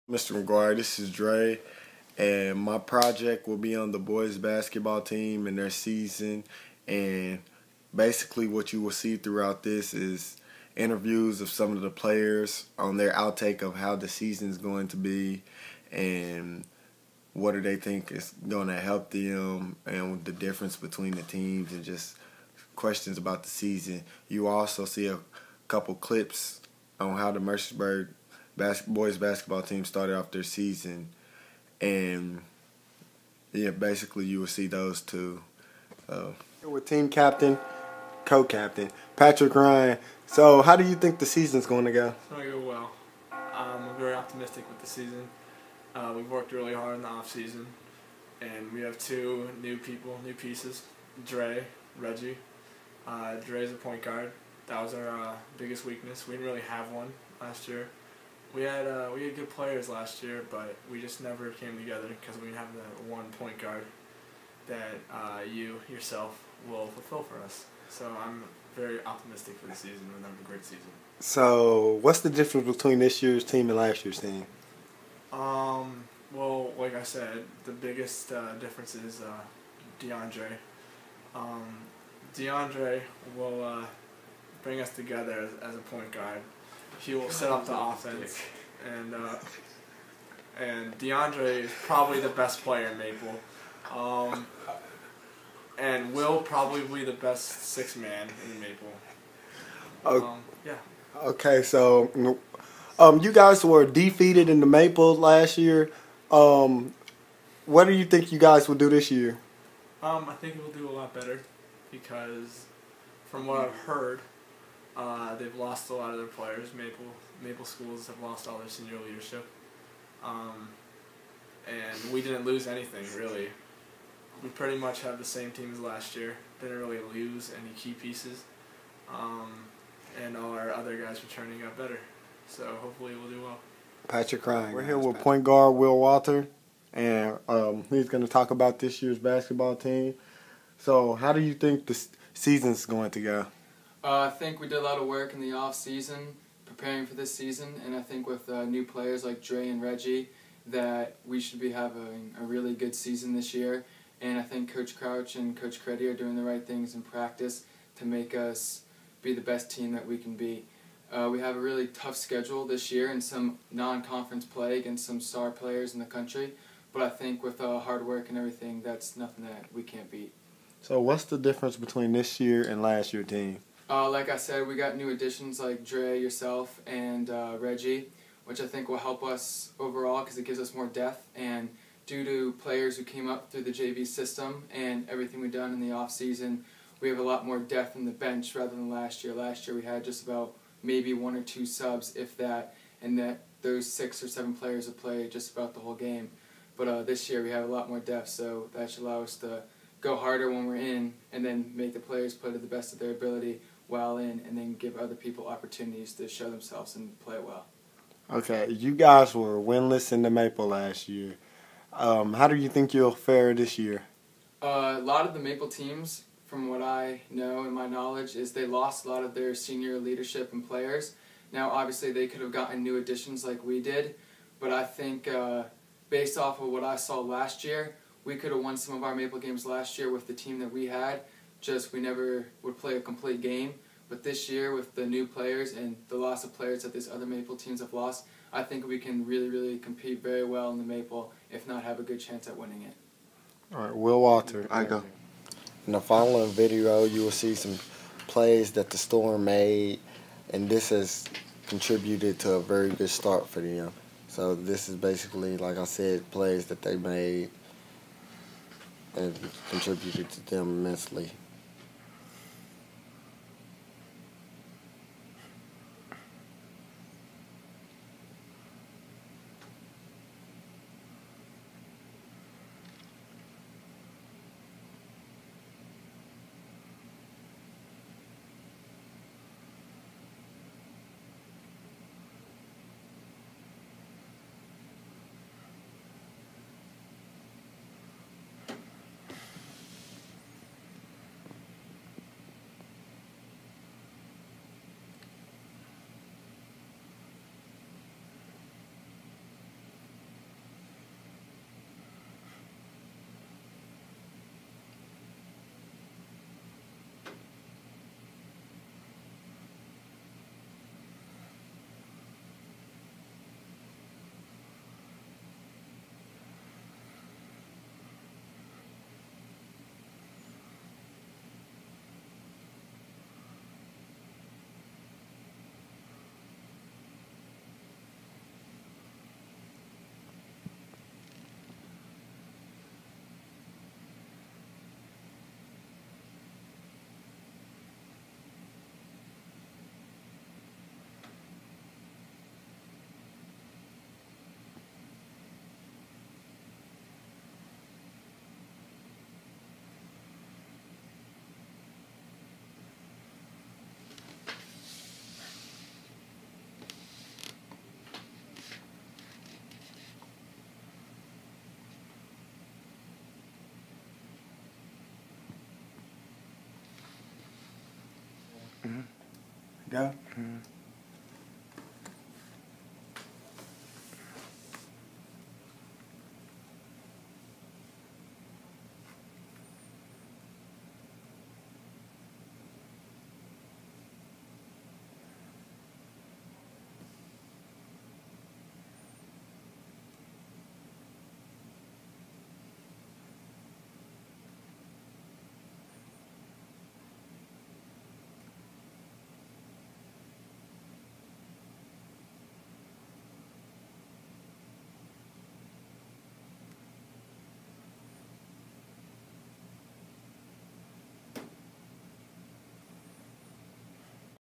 Mr. McGuire, this is Dre, and my project will be on the boys basketball team and their season. And basically, what you will see throughout this is interviews of some of the players on their outtake of how the season is going to be, and what do they think is going to help them, and the difference between the teams, and just questions about the season. You also see a couple clips on how the Mercersburg boys basketball team started off their season, and yeah, basically you will see those two. With team captain, co-captain Patrick Ryan. So, how do you think the season's going to go? It's going to go well. I'm very optimistic with the season. We've worked really hard in the off season, and we have two new pieces. Reggie. Dre's a point guard. That was our biggest weakness. We didn't really have one last year. We had good players last year, but we just never came together because we didn't have the one point guard that you yourself will fulfill for us. So I'm very optimistic for the season. We're going to have a great season. So, what's the difference between this year's team and last year's team? Well, like I said, the biggest difference is DeAndre. DeAndre will bring us together as a point guard. He will set up the offense, and DeAndre is probably the best player in Maple, and Will probably be the best sixth man in Maple. Yeah. Okay, so you guys were defeated in the Maple last year. What do you think you guys will do this year? I think we'll do a lot better because, from what I've heard, they've lost a lot of their players. Maple schools have lost all their senior leadership, and we didn't lose anything really. We pretty much have the same team as last year. Didn't really lose any key pieces, and all our other guys are turning out better. So hopefully we'll do well. Patrick Ryan. We're here with point guard Will Walter, and he's going to talk about this year's basketball team. So how do you think the season's going to go? I think we did a lot of work in the off season preparing for this season, and I think with new players like Dre and Reggie that we should be having a really good season this year. And I think Coach Crouch and Coach Creddy are doing the right things in practice to make us be the best team that we can be. We have a really tough schedule this year and some non-conference play against some star players in the country, but I think with hard work and everything, that's nothing that we can't beat. So what's the difference between this year and last year's team? Like I said, we got new additions like Dre, yourself, and Reggie, which I think will help us overall because it gives us more depth. And due to players who came up through the JV system and everything we've done in the off season, we have a lot more depth in the bench rather than last year. Last year we had just about maybe one or two subs, if that, and that those 6 or 7 players have played just about the whole game. But this year we have a lot more depth, so that should allow us to go harder when we're in, and then make the players play to the best of their ability while in, and then give other people opportunities to show themselves and play well. Okay, you guys were winless in the Maple last year. How do you think you'll fare this year? A lot of the Maple teams, from what I know and my knowledge, is they lost a lot of their senior leadership and players. Now, obviously, they could have gotten new additions like we did, but I think based off of what I saw last year, we could have won some of our Maple games last year with the team that we had, just we never would play a complete game. But this year, with the new players and the loss of players that these other Maple teams have lost, I think we can really, really compete very well in the Maple, if not have a good chance at winning it. All right, Will Walter. I go. In the following video, you will see some plays that the Storm made, and this has contributed to a very good start for them. So this is basically, like I said, plays that they made and contributed to them immensely. Yeah.